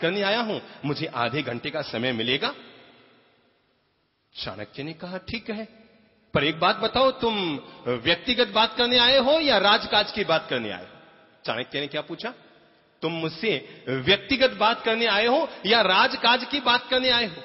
करने आया हूं, मुझे आधे घंटे का समय मिलेगा? चाणक्य ने कहा ठीक है, पर एक बात बताओ, तुम व्यक्तिगत बात करने आए हो या राजकाज की बात करने आए हो? चाणक्य ने क्या पूछा? तुम मुझसे व्यक्तिगत बात करने आए हो या राजकाज की बात करने आए हो?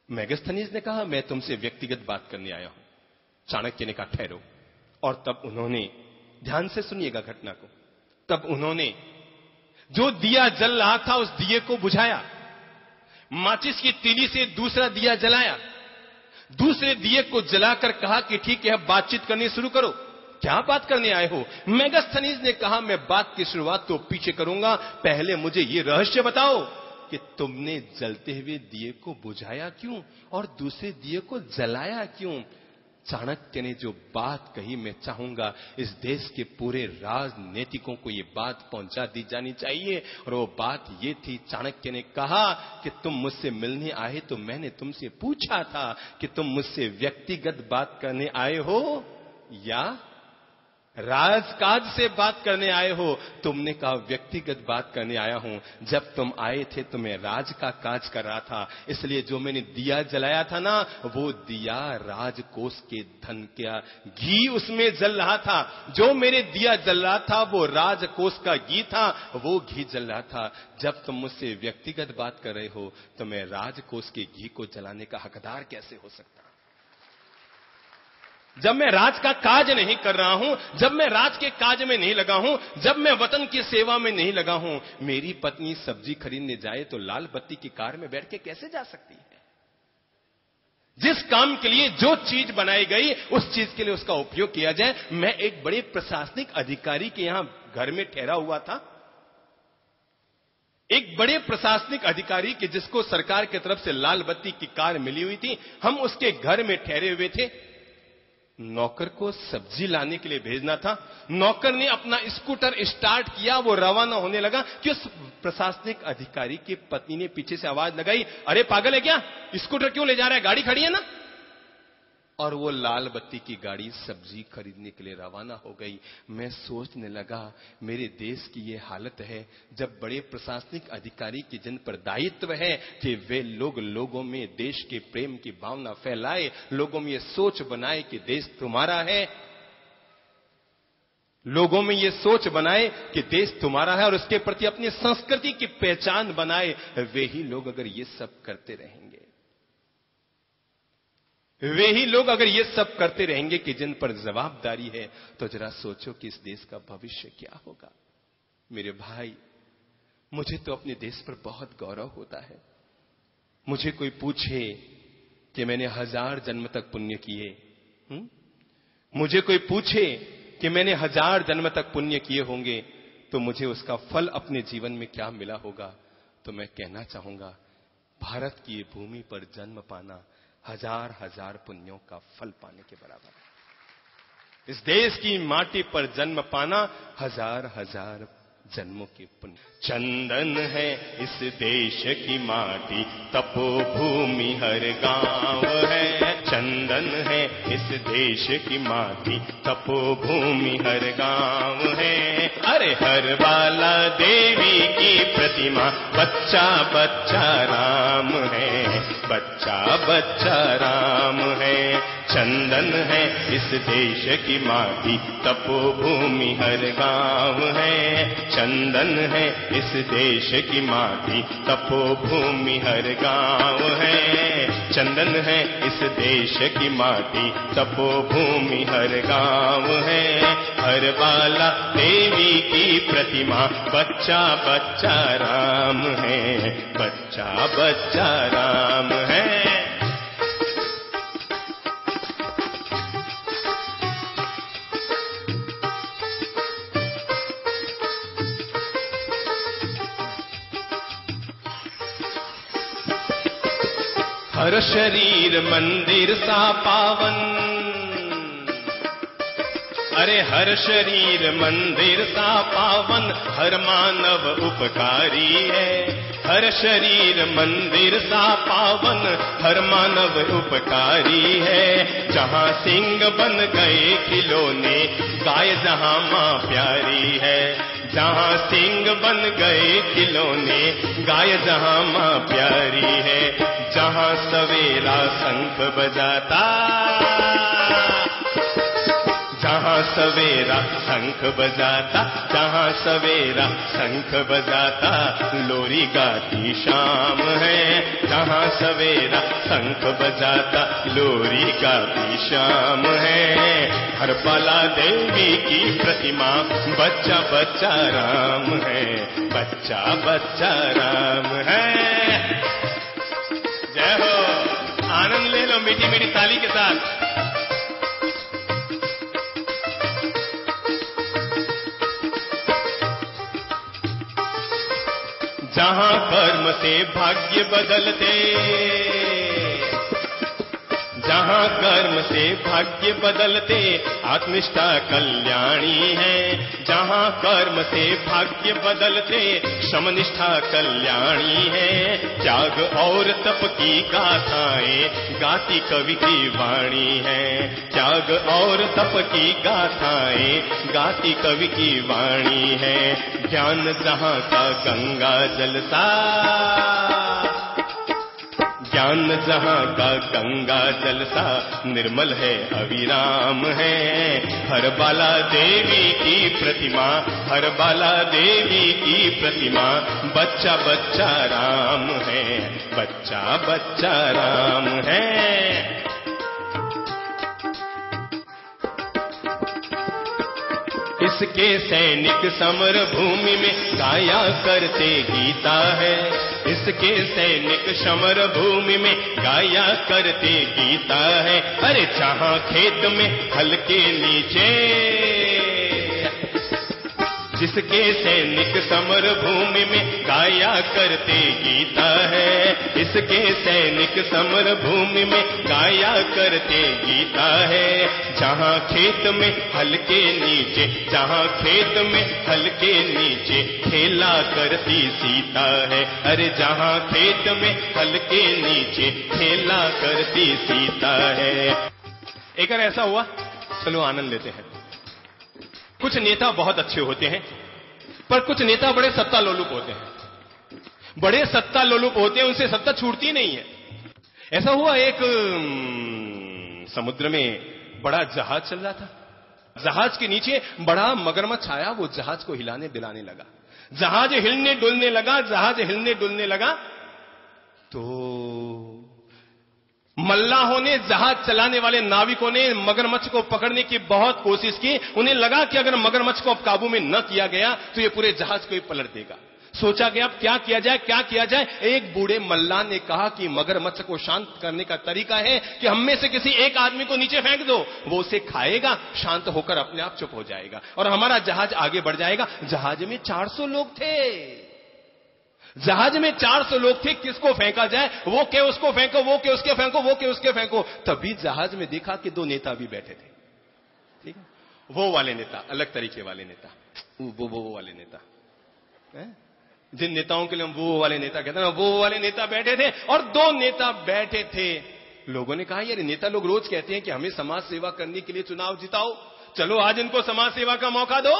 मेगास्थनीज ने कहा मैं तुमसे व्यक्तिगत बात करने आया हूं। चाणक्य ने कहा ठहरो। और तब उन्होंने, ध्यान से सुनिएगा घटना को, तब उन्होंने जो दिया जल रहा था उस दिए को बुझाया, माचिस की तीली से दूसरा दिया जलाया, दूसरे दिए को जलाकर कहा कि ठीक है अब बातचीत करनी शुरू करो। क्या बात करने आए हो? मेगास्थनीज ने कहा मैं बात की शुरुआत तो पीछे करूंगा, पहले मुझे यह रहस्य बताओ कि तुमने जलते हुए दिए को बुझाया क्यों और दूसरे दिए को जलाया क्यों? चाणक्य ने जो बात कही, मैं चाहूंगा इस देश के पूरे राजनीतिकों को ये बात पहुंचा दी जानी चाहिए। और वो बात ये थी, चाणक्य ने कहा कि तुम मुझसे मिलने आए तो मैंने तुमसे पूछा था कि तुम मुझसे व्यक्तिगत बात करने आए हो या राजकाज से बात करने आए हो? तुमने कहा व्यक्तिगत बात करने आया हूं। जब तुम आए थे तो मैं राज का काज कर रहा था, इसलिए जो मैंने दिया जलाया था ना, वो दिया राजकोष के धन का घी उसमें जल रहा था। जो मेरे दिया जल रहा था वो राजकोष का घी था, वो घी जल रहा था। जब तुम मुझसे व्यक्तिगत बात कर रहे हो तो मैं राजकोष के घी को जलाने का हकदार कैसे हो सकता? जब मैं राज का काज नहीं कर रहा हूं, जब मैं राज के काज में नहीं लगा हूं, जब मैं वतन की सेवा में नहीं लगा हूं, मेरी पत्नी सब्जी खरीदने जाए तो लाल बत्ती की कार में बैठ के कैसे जा सकती है? जिस काम के लिए जो चीज बनाई गई उस चीज के लिए उसका उपयोग किया जाए। मैं एक बड़े प्रशासनिक अधिकारी के यहां घर में ठहरा हुआ था, एक बड़े प्रशासनिक अधिकारी के जिसको सरकार की तरफ से लाल बत्ती की कार मिली हुई थी, हम उसके घर में ठहरे हुए थे। नौकर को सब्जी लाने के लिए भेजना था, नौकर ने अपना स्कूटर स्टार्ट किया, वो रवाना होने लगा कि उस प्रशासनिक अधिकारी की पत्नी ने पीछे से आवाज लगाई, अरे पागल है क्या, स्कूटर क्यों ले जा रहा है, गाड़ी खड़ी है ना। और वो लाल बत्ती की गाड़ी सब्जी खरीदने के लिए रवाना हो गई। मैं सोचने लगा मेरे देश की ये हालत है, जब बड़े प्रशासनिक अधिकारी की जिन पर दायित्व है कि वे लोगों में देश के प्रेम की भावना फैलाए, लोगों में ये सोच बनाए कि देश तुम्हारा है, लोगों में ये सोच बनाए कि देश तुम्हारा है और उसके प्रति अपनी संस्कृति की पहचान बनाए, वे ही लोग अगर ये सब करते रहेंगे, वे ही लोग अगर ये सब करते रहेंगे कि जिन पर जवाबदारी है, तो जरा सोचो कि इस देश का भविष्य क्या होगा। मेरे भाई, मुझे तो अपने देश पर बहुत गौरव होता है। मुझे कोई पूछे कि मैंने 1000 जन्म तक पुण्य किए, मुझे कोई पूछे कि मैंने 1000 जन्म तक पुण्य किए होंगे, तो मुझे उसका फल अपने जीवन में क्या मिला होगा, तो मैं कहना चाहूंगा भारत की ये भूमि पर जन्म पाना 1000 पुण्यों का फल पाने के बराबर है। इस देश की माटी पर जन्म पाना 1000 जन्मों के पुण्य। चंदन है इस देश की माटी, तपोभूमि हर गांव है। चंदन है इस देश की माटी, तपोभूमि हर गांव है। अरे हर बाला देवी की प्रतिमा, बच्चा बच्चा राम है, बच्चा बच्चा राम है। चंदन है इस देश की माटी, तपोभूमि हर गांव है। चंदन है इस देश की माटी, तपोभूमि हर गांव है। चंदन है इस देश की माटी, तपोभूमि हर गांव है। हर बाला देवी की प्रतिमा, बच्चा बच्चा राम है, बच्चा बच्चा राम है। हर शरीर मंदिर सा पावन, अरे हर शरीर मंदिर सा पावन, हर मानव उपकारी है। हर शरीर मंदिर सा पावन, हर मानव उपकारी है। जहाँ सिंह बन गए खिलौने, गाय जहाँ माँ प्यारी है। जहाँ सिंह बन गए खिलौने, गाय जहाँ माँ प्यारी है। जहाँ सवेरा शंख बजाता, जहाँ सवेरा शंख बजाता, जहाँ सवेरा शंख बजाता, लोरी गाती शाम है। जहाँ सवेरा शंख बजाता, लोरी गाती शाम है। हर बाला देवी की प्रतिमा, बच्चा बच्चा राम है, बच्चा बच्चा राम है। जय हो, आनंद ले लो मीठी मीठी ताली के साथ। जहाँ कर्म से भाग्य बदलते, जहाँ कर्म से भाग्य बदलते, आत्मनिष्ठा कल्याणी है। जहाँ कर्म से भाग्य बदलते, समनिष्ठा कल्याणी है। त्याग और तप की गाथाएं गाती कवि की वाणी है। त्याग और तप की गाथाएं गाती कवि की वाणी है। ज्ञान जहाँ का गंगा जलसा, ज्ञान जहाँ का गंगा जलसा, निर्मल है अविराम है। हर बाला देवी की प्रतिमा, हर बाला देवी की प्रतिमा, बच्चा बच्चा राम है, बच्चा बच्चा राम है। इसके सैनिक समर भूमि में गाया करते गीता है। इसके सैनिक समर भूमि में गाया करते गीता है। अरे जहाँ खेत में हल के नीचे, जिसके सैनिक समर भूमि में गाया करते गीता है। इसके सैनिक समर भूमि में गाया करते गीता है। जहाँ खेत में हल के नीचे, जहाँ खेत में हल के नीचे खेला करती सीता है। अरे जहाँ खेत में हल के नीचे खेला करती सीता है। एक बार ऐसा हुआ, चलो आनंद लेते हैं। कुछ नेता बहुत अच्छे होते हैं, पर कुछ नेता बड़े सत्ता लोलुप होते हैं। बड़े सत्ता लोलुप होते हैं, उनसे सत्ता छूटती नहीं है। ऐसा हुआ, एक समुद्र में बड़ा जहाज चल रहा था। जहाज के नीचे बड़ा मगरमच्छ आया, वो जहाज को हिलाने डुलाने लगा। जहाज हिलने डुलने लगा, जहाज हिलने डुलने लगा। तो मल्लाहों ने, जहाज चलाने वाले नाविकों ने मगरमच्छ को पकड़ने की बहुत कोशिश की। उन्हें लगा कि अगर मगरमच्छ को अब काबू में न किया गया तो ये पूरे जहाज को ही पलट देगा। सोचा गया अब क्या किया जाए, क्या किया जाए। एक बूढ़े मल्लाह ने कहा कि मगरमच्छ को शांत करने का तरीका है कि हम में से किसी एक आदमी को नीचे फेंक दो, वो उसे खाएगा, शांत होकर अपने आप चुप हो जाएगा और हमारा जहाज आगे बढ़ जाएगा। जहाज में 400 लोग थे, जहाज में 400 लोग थे। किसको फेंका जाए, वो के उसको फेंको, वो के उसके फेंको, वो के उसके फेंको। तभी जहाज में देखा कि 2 नेता भी बैठे थे। ठीक है, वो वाले नेता, अलग तरीके वाले नेता, वो वाले नेता है? जिन नेताओं के लिए हम वो वाले नेता कहते हैं ना, वो वाले नेता बैठे थे और 2 नेता बैठे थे। लोगों ने कहा यार नेता लोग रोज कहते हैं कि हमें समाज सेवा करने के लिए चुनाव जिताओ, चलो आज इनको समाज सेवा का मौका दो,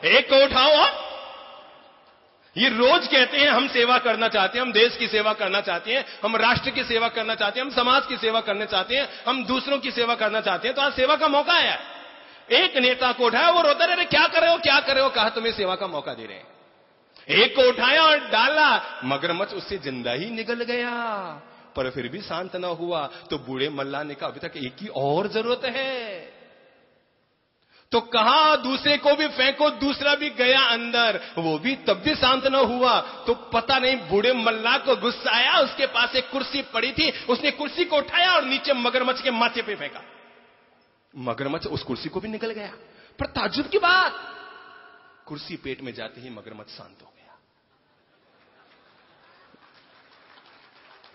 एक को उठाओ। ये रोज कहते हैं हम सेवा करना चाहते हैं, हम देश की सेवा करना चाहते हैं, हम राष्ट्र की सेवा करना चाहते हैं, हम समाज की सेवा करना चाहते हैं, हम दूसरों की सेवा करना चाहते हैं। तो आज सेवा का मौका है। एक नेता को उठाया, वो रोता रहे, क्या कर रहे हो, क्या कर रहे हो, कहा तुम्हें सेवा का मौका दे रहे हैं। एक को उठाया और डाला, मगरमच्छ उससे जिंदा ही निकल गया, पर फिर भी शांत ना हुआ। तो बूढ़े मल्लाह ने कहा अभी तक एक की और जरूरत है। तो कहा दूसरे को भी फेंको, दूसरा भी गया अंदर, वो भी तब भी शांत न हुआ। तो पता नहीं बूढ़े मल्लाह को गुस्सा आया, उसके पास एक कुर्सी पड़ी थी, उसने कुर्सी को उठाया और नीचे मगरमच्छ के माथे पे फेंका। मगरमच्छ उस कुर्सी को भी निकल गया। पर ताज्जुब की बात, कुर्सी पेट में जाते ही मगरमच्छ शांत हो गया।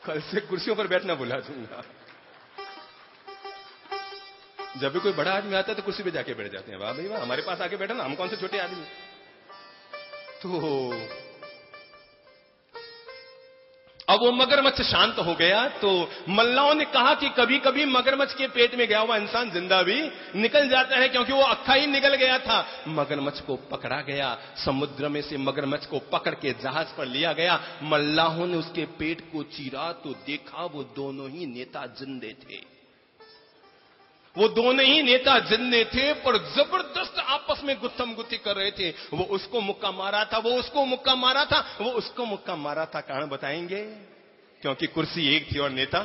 कल से कुर्सियों पर बैठना भुला दूंगा। जब भी कोई बड़ा आदमी आता है तो कुर्सी पे जाके बैठ जाते हैं, वाह भाई वाह, हमारे पास आके बैठा ना, हम कौन से छोटे आदमी। तो अब वो मगरमच्छ शांत हो गया तो मल्लाहों ने कहा कि कभी कभी मगरमच्छ के पेट में गया हुआ इंसान जिंदा भी निकल जाता है, क्योंकि वो अक्खा ही निकल गया था। मगरमच्छ को पकड़ा गया, समुद्र में से मगरमच्छ को पकड़ के जहाज पर लिया गया। मल्लाहों ने उसके पेट को चीरा तो देखा वो दोनों ही नेता जिंदे थे। वो दोनों ही नेता जिंदे थे, पर जबरदस्त आपस में गुत्थम गुत्थी कर रहे थे। वो उसको मुक्का मारा था, वो उसको मुक्का मारा था, वो उसको मुक्का मारा था। कारण बताएंगे? क्योंकि कुर्सी एक थी और नेता।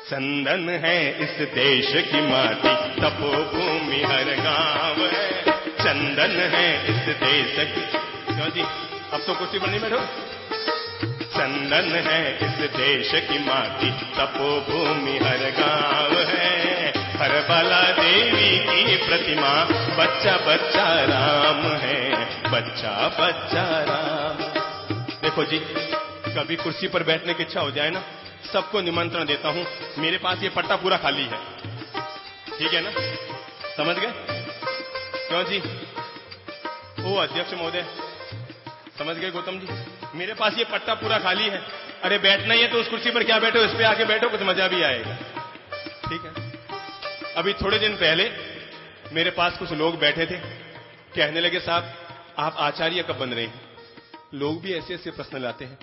चंदन है इस देश की माटी, तपोभूमि हर गांव है। चंदन है इस देश की। क्यों जी, अब तो कुर्सी पर नहीं बैठो। चंदन है इस देश की माटी, तपोभूमि हर गांव है। हर बाला देवी की प्रतिमा, बच्चा बच्चा राम है, बच्चा बच्चा राम। देखो जी, कभी कुर्सी पर बैठने की इच्छा हो जाए ना, सबको निमंत्रण देता हूं। मेरे पास ये पट्टा पूरा खाली है, ठीक है ना? समझ गए? क्यों जी? ओ अध्यक्ष महोदय, समझ गए गौतम जी? मेरे पास ये पट्टा पूरा खाली है। अरे बैठना ही है तो उस कुर्सी पर क्या बैठो, इस पे आके बैठो, कुछ मजा भी आएगा। ठीक है? अभी थोड़े दिन पहले मेरे पास कुछ लोग बैठे थे, कहने लगे साहब आप आचार्य कब बन रहे हैं? लोग भी ऐसे ऐसे प्रश्न लाते हैं।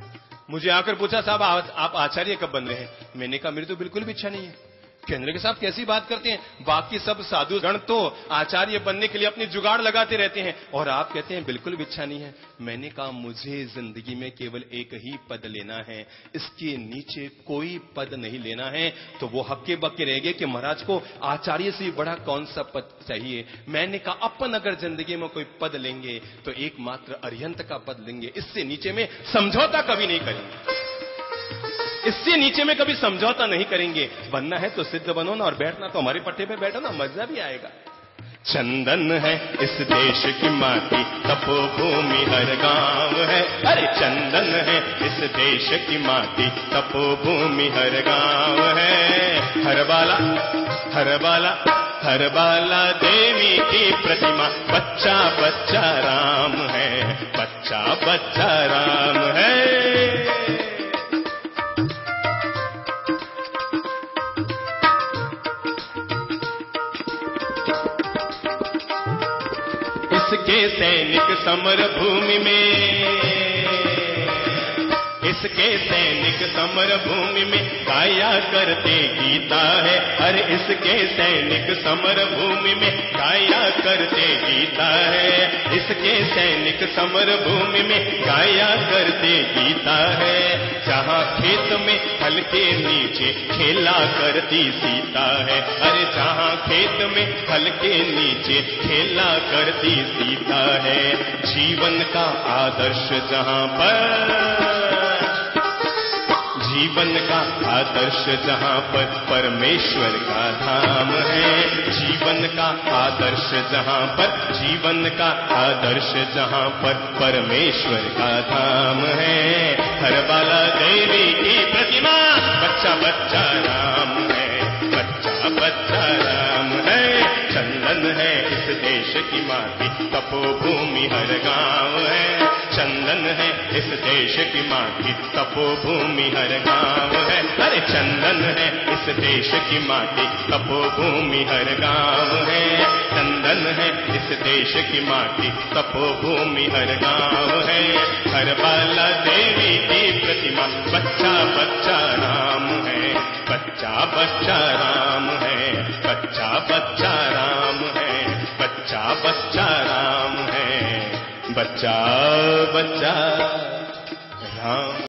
मुझे आकर पूछा साहब आप आचार्य कब बन रहे हैं? मैंने कहा मेरी तो बिल्कुल भी इच्छा नहीं है। कहने लगे साहब कैसी बात करते हैं, बाकी सब साधु गण तो आचार्य बनने के लिए अपनी जुगाड़ लगाते रहते हैं और आप कहते हैं बिल्कुल भी इच्छा नहीं है। मैंने कहा मुझे जिंदगी में केवल एक ही पद लेना है, इसके नीचे कोई पद नहीं लेना है। तो वो हक्के बक्के रह गए कि महाराज को आचार्य से बड़ा कौन सा पद चाहिए। मैंने कहा अपन अगर जिंदगी में कोई पद लेंगे तो एकमात्र अरिहंत का पद लेंगे, इससे नीचे में समझौता कभी नहीं करेंगे, इससे नीचे में कभी समझौता नहीं करेंगे। बनना है तो सिद्ध बनो ना, और बैठना तो हमारे पट्टे पे बैठो ना, मजा भी आएगा। चंदन है इस देश की माटी, तपोभूमि हर गांव है। अरे चंदन है इस देश की माटी, तपोभूमि हर गांव है। हर बाला हर बाला हर बाला देवी की प्रतिमा, बच्चा बच्चा राम है, बच्चा बच्चा राम है। इसके सैनिक समर भूमि में, इसके सैनिक समर भूमि में गाया करते गीता है। अरे इसके सैनिक समर भूमि में गाया करते गीता है। इसके सैनिक समर भूमि में गाया करते गीता है। जहाँ खेत में हल के नीचे खेला करती सीता है। अरे जहाँ खेत में हल के नीचे खेला करती सीता है। जीवन का आदर्श जहाँ पर, जीवन का आदर्श जहाँ पर परमेश्वर का धाम है। जीवन का आदर्श जहाँ पर, जीवन का आदर्श जहाँ पर परमेश्वर का धाम है। हर बाला देवी की प्रतिमा, बच्चा बच्चा राम है, बच्चा बच्चा राम है। चंदन है इस देश की माटी, तपोभूमि हर गांव है। चंदन है इस देश की माटी, तपोभूमि हर गांव है। अरे चंदन है इस देश की माटी, तपोभूमि हर गांव है। चंदन है इस देश की माटी, तपोभूमि हर गांव है। हर बाला देवी की प्रतिमा, बच्चा बच्चा राम है, बच्चा बच्चा राम है, बच्चा बच्चा राम है, बच्चा बच्चा राम है, बच्चा बच्चा राम।